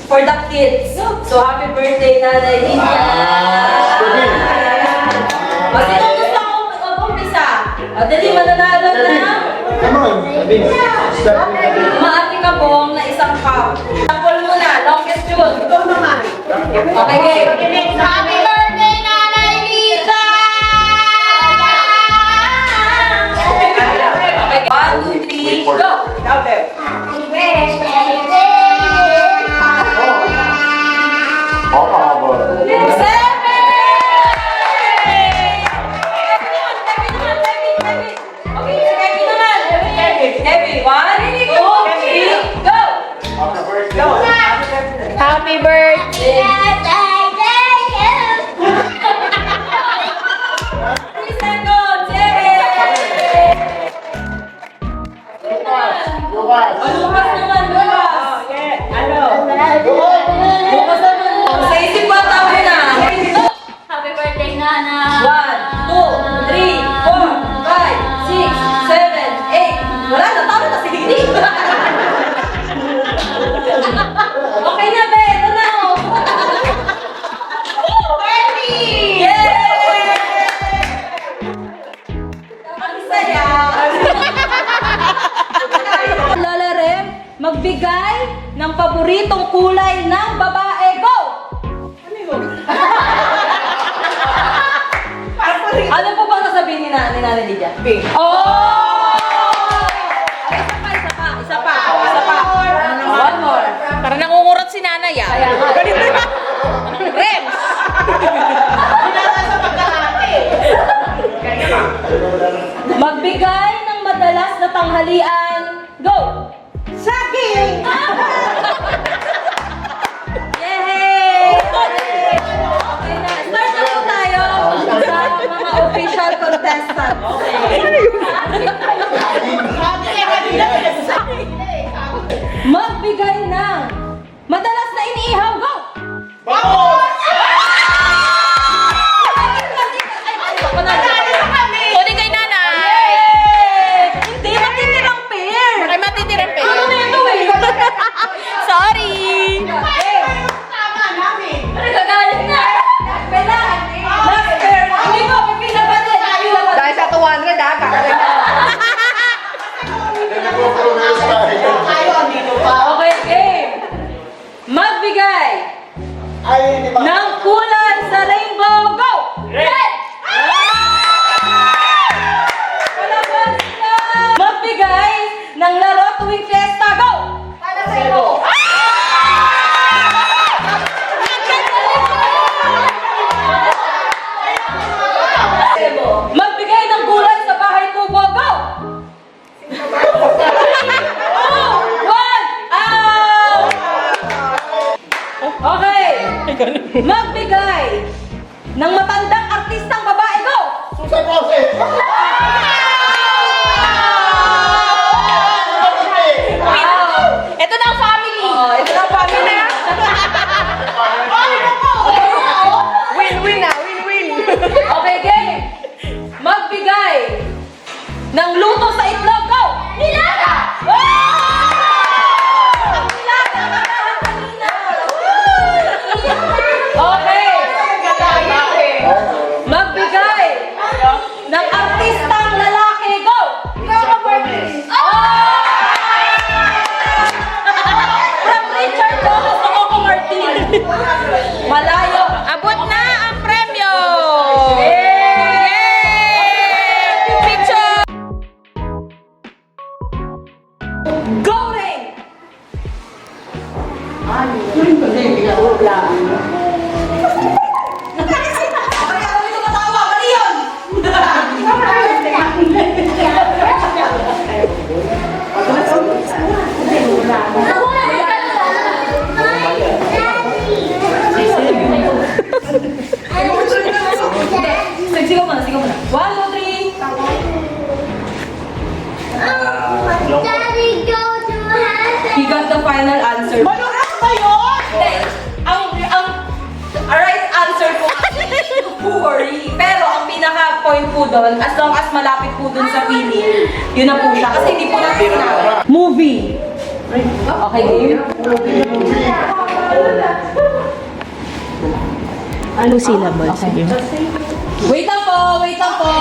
for the kids. So, happy birthday, Nanay Lidia! O, sino gusto akong mag-umpisa? O, dali, mananalo na. Maati ka pong na isang cup. Sample muna, longest yun. Okay, game. Happy birthday, Nanay Lisa! Okay, 1, 2, 3, go! Happy birthday! Happy birthday! 3 seconds! Yay! Lukas naman, Lukas! Lukas naman! Sa isip ba tao na? Happy birthday, Nana! 1, 2, 3, 4, 5, 6, 7, 8. Wala na, tama na si Didi. Okay na, be. Ito na, oh. Yay! Ang saya. Lola Rem, magbigay ng paboritong kulay ng babae. Go! Ano po bang sasabihin ni Nanay Lidia? Pink. Oh! Ay, isa pa. One more. Para nangungurot si Nanay, ah. Kaya nga. Rems! Magbigay ng madalas na tanghalian. Go! Saging! Yay! Okay na. Start na po tayo sa mga official contestants. Magbigay ng madalas na iniihaw. Go! Kunin kay Nanay! Yay! Hindi matitirang pair! Ay, matitirang pe. Ano na ito eh? Sorry! Nagagalit na! Pela! Last pair! Hindi mo, pipila pa din! Dahil sa 200, ah, kakaroon na. Okay, game! Magbigay ng kulay sa rainbow. Go! Red! Palabas ka! Magbigay ng laro tuwing fiesta. Go! Magbigay ng kulay sa bahay kubo. Go! Oh! One! Out! Okay. Magbigay ng matandang artistang babae. Go! Ito na ang family! Oh, ito na family. Win-win na, win-win! Okay, game. Magbigay ng luto sa itlog. Go! Nilaga! Nilaga ka kanina. Okay. Magbigay ng artistang lalaki. Go! Oh! From Richard Gomez to Coco Martin. Malayo. Abot na ang premyo! Yay! Picture! Go ring! Sigaw mo na. 1, 2, 3. He got the final answer. Maluras ba yun? Hindi. Ang right answer po worry. Pero ang pinaka-point po doon, as long as malapit po doon sa pili, yun na po siya. Kasi hindi po natin na. Movie. Okay, game? Ano syllable? Sige. Wait lang po, wait lang po.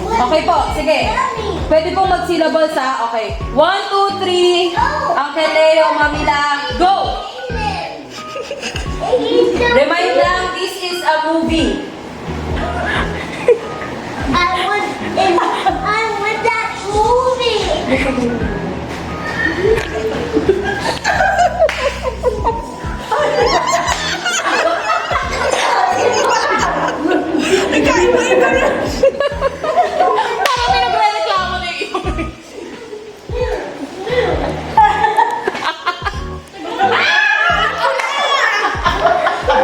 Okay po, sige. Pwede pong mag-syllables ha. Okay. 1, 2, 3. Uncle Leo, Mamila, go! Remind lang, this is a movie. I was that movie. Parang may nagre-reklamo na yun.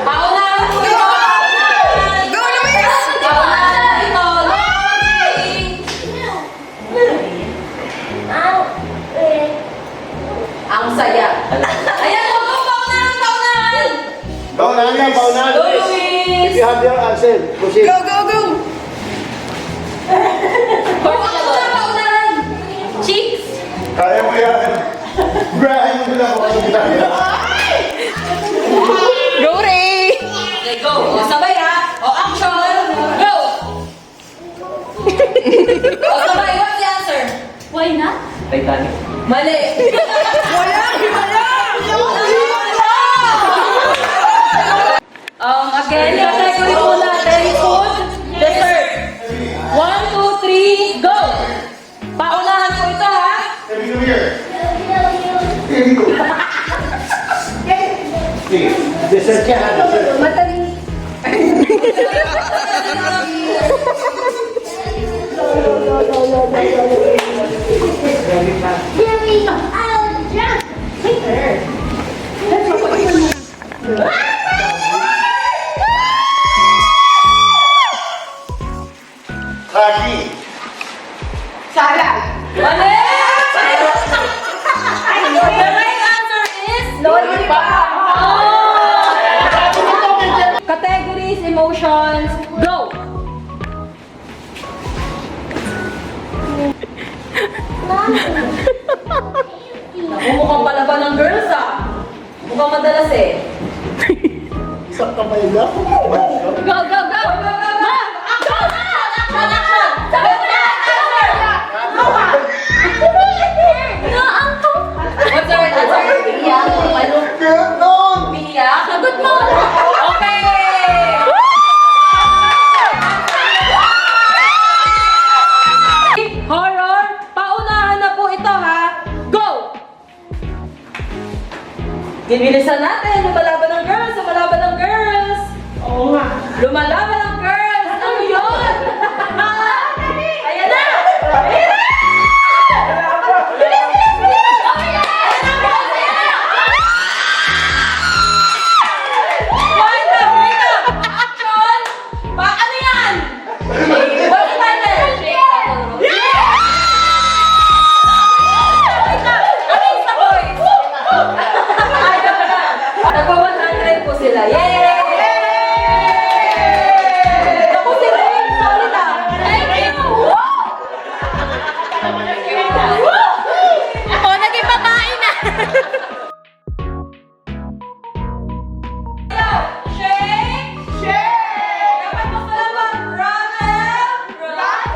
Paunahan po ito! Paunahan! Go, Luis! Paunahan ito! Loading! Ang saya. Ayan, go, go! Paunahan! Paunahan! Paunahan na, paunahan. Go, If Luis! you have your answer, proceed. Go, go, go! Paunahan! Paunahan! Cheeks! Kaya mo yan. Brian mo na ako. Go, Ray! Okay, go! O, sabay ha! O, action! Go! O, sabay! What's the answer? Why not? Mali! Again, category po natin, food, dessert. 1, 2, 3, go! Paunahan po ito, ha? Happy New Year. Here you go. Sige, dessert ka ha, dessert. Jimmy, I'll just Lagi. Mali! The right answer is lollipop. Oh! Categories, emotions, go! Mukhang palaban ng girls Mukhang madalas Isang kamay lang. Go, go, go! Ma! Action! Action! Action! Sabi mo na! Answer! What's the right answer? Kaya noon. Pia? Sagot mo! Okay! Horror, paunahan na po ito ha. Go! Gibilisan natin. Lumalaban ng girls. Lumalaban ng girls. Oo nga. Lumalaban ng girls. Ano yun? Ayan na! Ayan na! Bilis, bilis, bilis! Ayan na, girls! Ayan na! Wait up! Action! Ano yan? What's the title? Yeah! Wait up! Against the boys! Nagpa-100 po sila. Yay! Ako si Ray, solid Thank you! O, naging babae na! Shake! Shake! Dapat magpalabang Ronald! Ronald!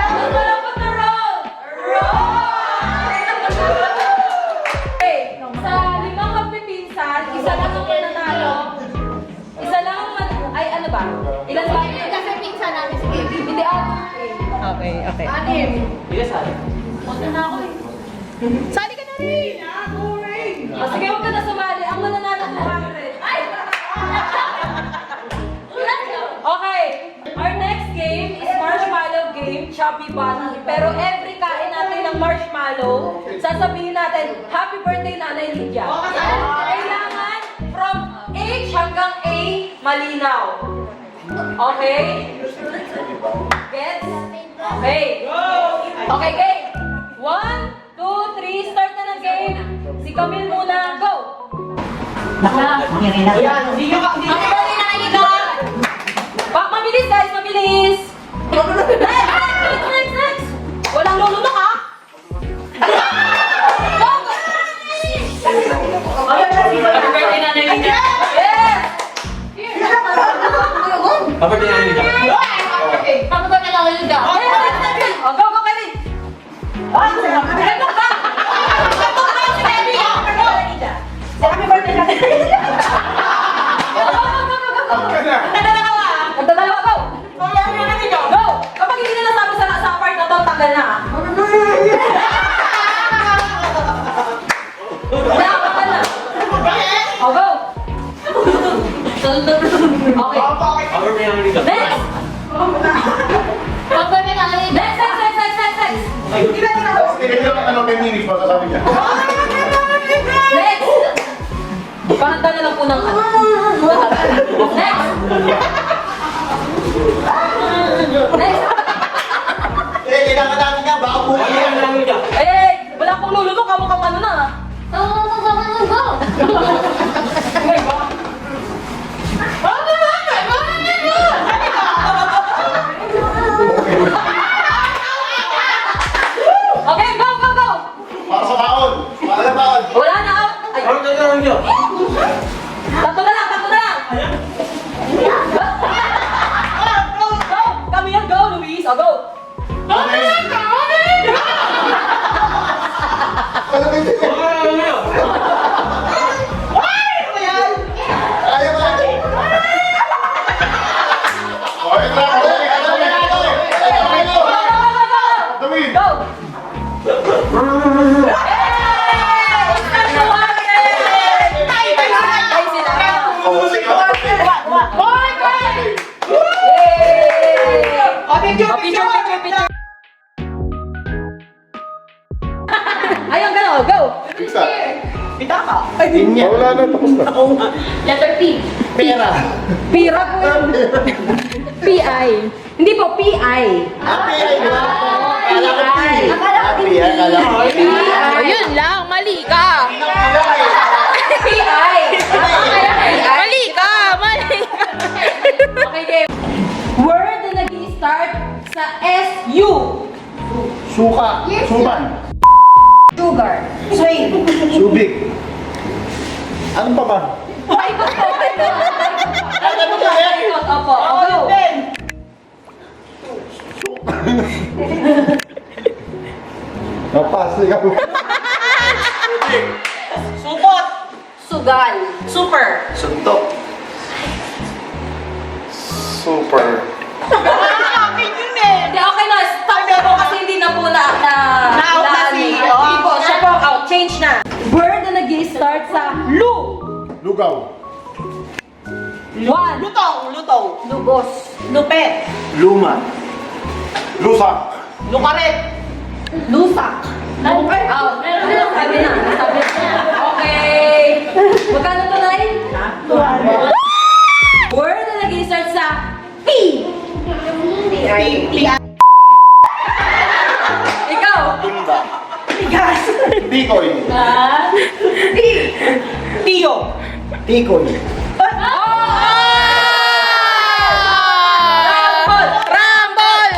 Magpalabang na roll! Roll! Okay, sa 5 magpipinsan, isa lang ang mananalo. Isa lang ang ay ano ba? Ilan ba? Kasi pinsan namin si Gaby. Hindi Okay, okay. Punta na ako Sali ka na rin! Sige, huwag ka na sumali. Ang mananalo 200. Ay! Okay, our next game is marshmallow game, Chubby Bunny. Pero every kain natin ng marshmallow, sasabihin natin, Happy Birthday, Nanay Lydia. Kailangan from H hanggang A, malinaw. Okay? Gets? Okay. Okay, game. 1, 2, 3, start na ng game. Si Camille muna, go! Hindi nyo Happy birthday, Nanay Lydia! Mabilis guys, mabilis! Next! Walang lulunok ha? Go! Happy birthday, Nanay Lydia! Happy birthday, Nana Lydia. Happy birthday, Nana Lydia. Oh, go, go, Kevin! Happy birthday, Nana Lydia! Up ka na. Magdadalawa, go! Go! Kapag hindi na nasabi sa part na to, tanggal na. Wala, tanggal na. Oh, go! Okay. Happy birthday, Nana Lydia. Next! Happy birthday, Nana Lydia. Next, next, next, next, next, next! Tapos tinigil yung ano, kay Minis, masasabi niya. Next! Pakanta na lang po ng ano. Next! Next! Eh, kailangan namin nga, baka Happy birthday, Nana Lydia. Eh, wala akong lulunok, kamukhang ano na. Go, go, go, go, go, go. Okay, go, go, go! para sa baon. Para sa baon. Wala na out! Ay, Happy birthday, Nana Lydia. tatlo na lang, tatlo na lang! Go! Kami yan, go, Luis! O, go! Okay. Ano ba yun? Happy birthday, Nana Lydia. Ayaw ba natin? Okay, tara, okay, okay, okay, okay. Okay, Go, go, go, go, go! Dawin. Go! Hey! Instant Suarez! Ay sila! Oh, sige, okay. Yay! Oh, picture, picture, picture! Ayun, gano'n, go! Pizza. Ay, Wala na, tapos na. Letter P. Pera. pira po yun. P.I. Hindi po, P.I. Happy, ay, di ba? Akala ko P. Happy, akala ko P. Ayun lang, mali ka. P.I. Mali ka, mali ka. Okay, game. Word na nag-i-start sa S-U. Suka. Suman. Sugar. Subik. Ano pa ba? Ay, ito po. Ano ba yan? Opo, go. Napas, ikaw. Supot. Sugal. Super. Suntok. Super. Hindi, okay na. Stop na po kasi hindi na po Na-out na si- Hindi po, siya po out. Change na. Word na nag-i-start sa Lu. Lugaw. One. Lutong. Lugos. Lupet. Luma. Lusak. Lukaret. Lusak. Okay, out. Sabi na. Sabi na. Okay. Magkano to, Nay? Word na nag-i-start sa P. Ikaw. Timba. Tigas. Tikoy. Tiyo. Tikoy.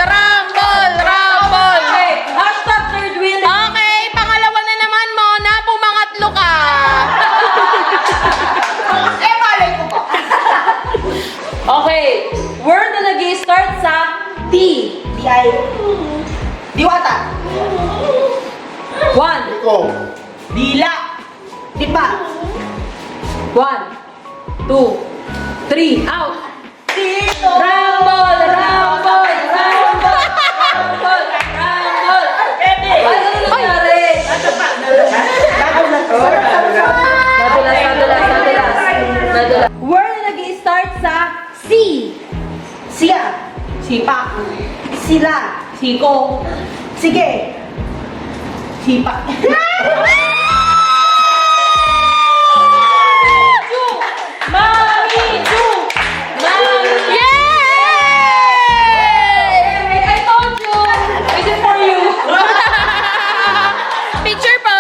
Rumble. Okay, hashtag third wheel. Okay, pangalawa na naman mo na pumangatlo ka. Malay ko po. Okay, word na nag-i-start sa D. Diwata. One. Tiko. Dila. Dipa. 1, 2, 3, out. Dito. Rumble, rumble, rumble, rumble, rumble. Ay, ano nangyari? Nadulas. Word na nag-i-start sa C. Siya. Sipa. Sila. Siko. Sige. Sipa. Mami Chu! Mami! Yay! I told you! This is for you! Picture po.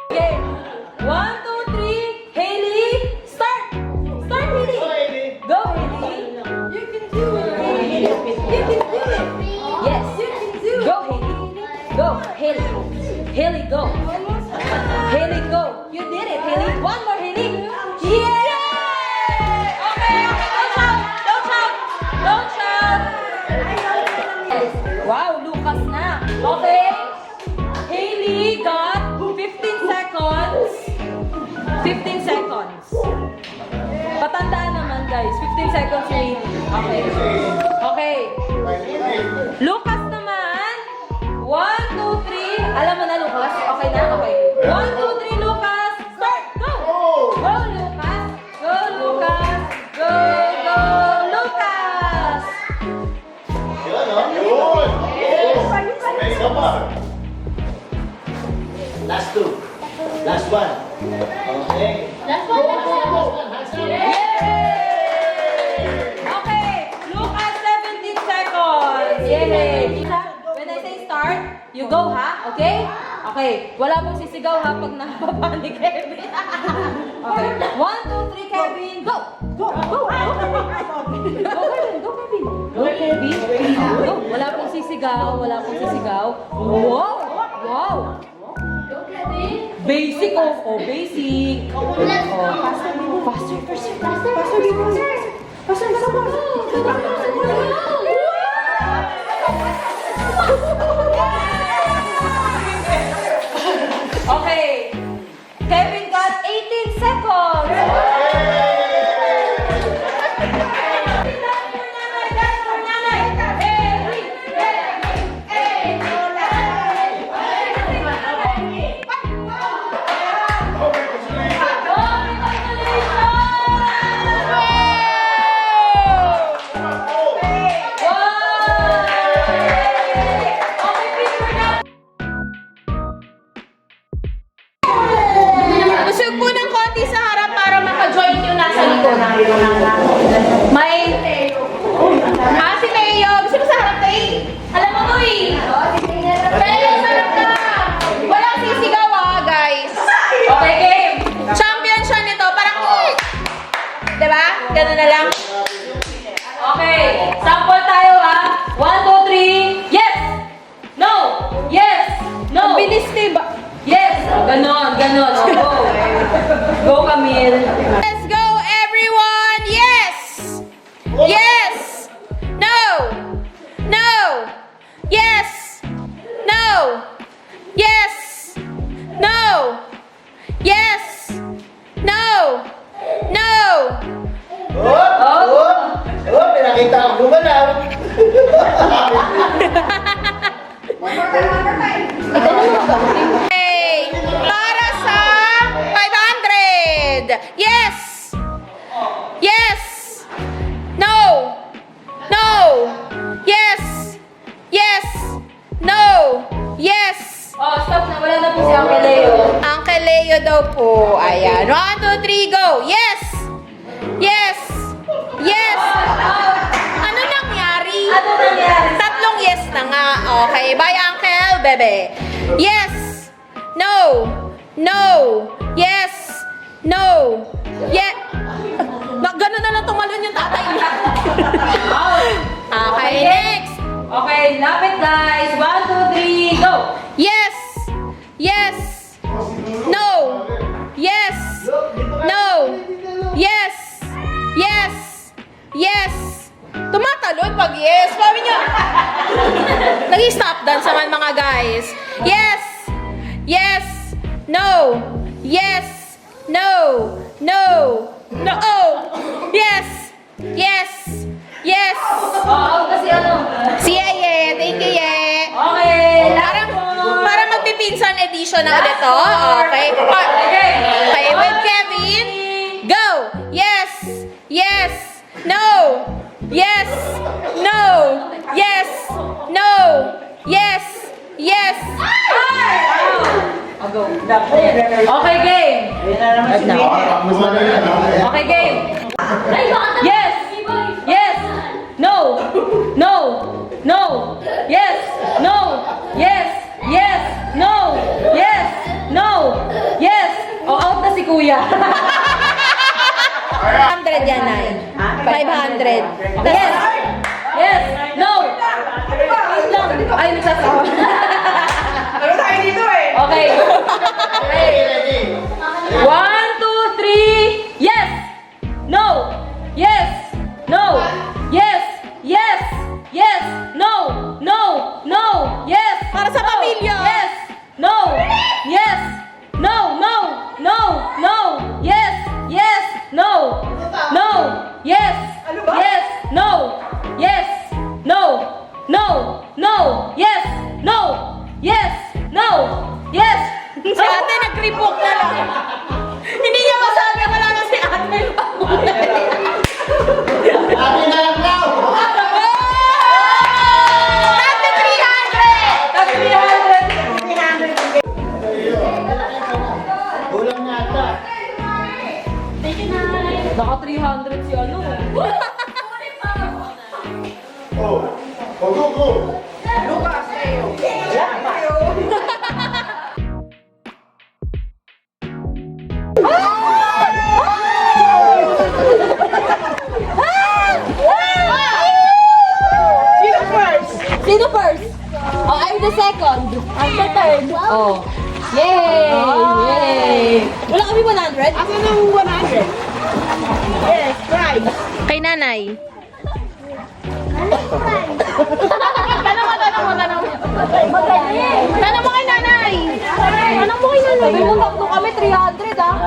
Okay. 1, 2, 3. Hailey, start! Start, Hailey! Go, Hailey! You can do it, Hailey! You can do it! Yes, you can do it! Go, Hailey! Go, Hailey! Hailey, go! Haley, go! You did it, Haley! One more, Haley! Yeah! guys. 15 seconds remaining. Okay. Okay. Lucas naman. 1, 2, 3. Alam mo na, Lucas? Okay na? Okay. 1, 2, 3, Lucas. Start! Go! Go, Lucas! Go, Lucas! Go, go, Lucas! Yun, no? Yun! Ready ka pa. Last two. Last one. Okay. Last one, last one, last one. Okay, Lucas, 17 seconds. Yay! When I say start, you go ha? Okay? Okay, wala mong sisigaw ha pag nababa ni Kevin. Okay, 1, 2, 3, Kevin, go! Go, go, go! Go, Kevin, go, Kevin! Go, Kevin! Go! Wala pong sisigaw, wala pong sisigaw. Wow! Wow! Basic oh, basic. Oh, faster, faster, faster, faster, Okay, Kevin got 18 seconds. That's for nanay. Busog po ng konti sa harap para maka-join yung nasa likod. May... si Leo. Gusto mo sa harap, Tay? Alam mo to eh. Leo, sa harap ka. Walang sisigaw guys. Okay, game. Champion siya nito. Parang... Diba? Ganun na lang. Okay, sample tayo ha. 1, 2, 3. Yes! No! Yes! No! Bilis diba? Yes! Ganon, ganon. Oh, go. Go, Camille. Let's go, everyone! Yes! Yes! No! No! Yes! No! Yes! No! Yes! No! No! Oh, pinakita ako gumalaw. Hey! Para sa 500! Yes! Yes! No! No! Yes! Yes! No! Yes! Oh, stop na. Wala na po si Uncle Leo. Uncle Leo daw po. Ayan. 1, 2, 3, go! Yes! Yes! Yes! Ano nangyari? Ano nangyari? Tatlong yes na nga. Okay. Bye, Uncle, bebe. Yes! No! No! Yes! No! Yes! Ganun na lang tumalon yung tatay niya. Okay, next! Okay, lapit guys. 1, 2, 3, go! Yes! Yes! No! Yes! No! Yes! Yes! Yes! Tumatalon pag yes. Sabi niya. Nag-stop dance naman mga guys. Yes! Yes! No! Yes! No! No! No! Oh! Yes! Yes! Yes! Oh, kasi ano? Si Yeye. Thank you, Ye. Okay, last Para magpipinsan edition na ulit to. Okay. Okay, with Kevin. Go! Yes! Yes! No! Yes! No! Yes! No! Yes! Yes! Okay, game. Mas madali na. Okay, game. Yes! Yes! No! No! No! Yes! No! Yes! Yes! No! Yes! No! Yes! Oh, out na si Kuya. 500 yan, Nay. 500. Yes! Yes! No! Wait lang. Ay, nagsasawa. Ano tayo dito eh? Okay. Ready, ready. 1, 2, 3. Yes! No! Yes! No! Yes! Yes! Yes! No! No! No! Yes! Para sa pamilya. Yes! No! Yes! No! No! No! No! Yes! Yes! No! No! Yes! Naka 300 si ano. Oh, go, go. Lucas, Leo. Sino first? Sino first? Oh, I'm the second. I'm the third. Oh. Yay! Yay! Wala kami 100? Asan ang 100? Yes, prize. Kay nanay. Tanong mo kay nanay. Tanong mo kay nanay. Sabi mo, tatlo kami 300 ah.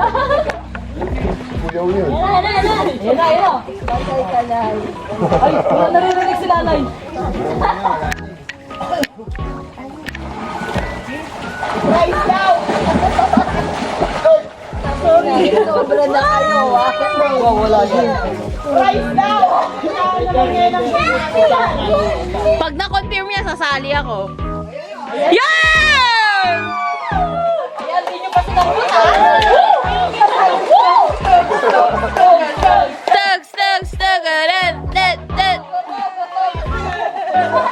Kuya yun. Yan na, yan na. Ay, wala naririnig si nanay. Prize daw. Sorry, sobra na kayo ah. Wala yan. Prize daw. Pag na-confirm niya, sasali ako. Yan! Yan, hindi nyo pa sinambut ah. Stug.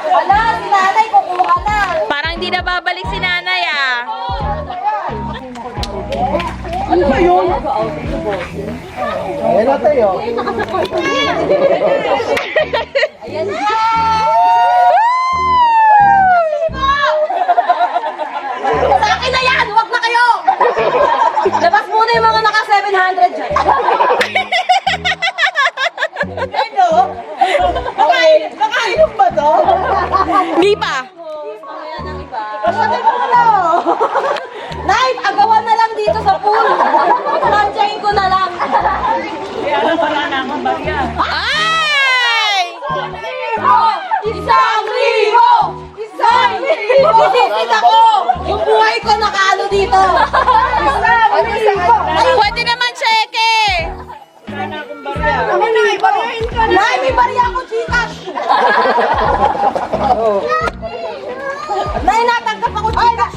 Wala, si nanay kukuha na. Parang hindi na babalik si nanay ah. Ano ba yun? Ayan na tayo. Ayan. Sa akin na yan! Huwag na kayo! Labas muna yung mga naka 700 dyan. Ano? Nakainom ba to? Hindi pa. Mamaya ng iba. Nay, agawan na lang dito sa pool. Planchain ko na lang. Ay! Isang libo! Isang libo! Sisisit ako! Yung buhay ko nakaano dito. Isang libo! Pwede naman cheque. Nay, may bariya ako, chikas! Nay, natanggap ako, chikas!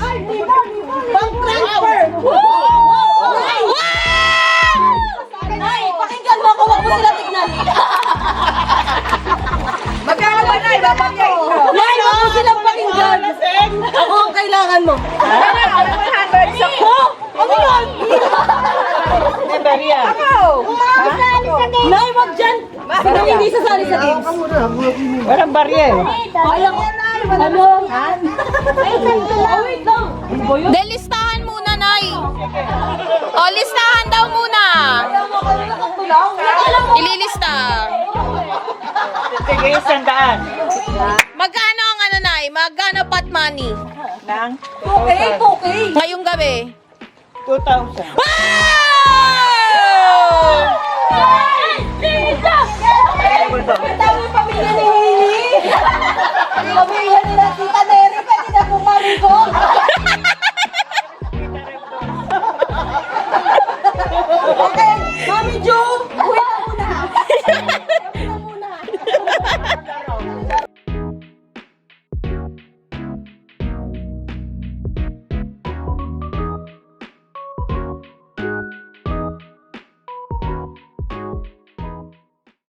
Bank transfer! Nay! Nay, pakinggan mo ako, wag mo sila tignan. Magkano ba na? Ibabagay ko. Nay, wag mo silang pakinggan. Ako ang kailangan mo. Ano? 100 sa ko? Ano yun? Neberia. Ako. Nay, wag dyan. Sino hindi sasali sa games? Walang barrier. Ay, ako. Ano? Oh, wait lang. De, listahan muna, Nay. O, listahan daw muna. Ayaw mo ako na lang. Alam mo. Ililista. Sige, 100. Magkano ang ano, Nay? Magkano pot money? Nang 2K. Ngayong gabi. 2,000. Wow! Tama yung pamilya ni Nini. Pamilya nila Tita Neri. Pwede na pumarigo.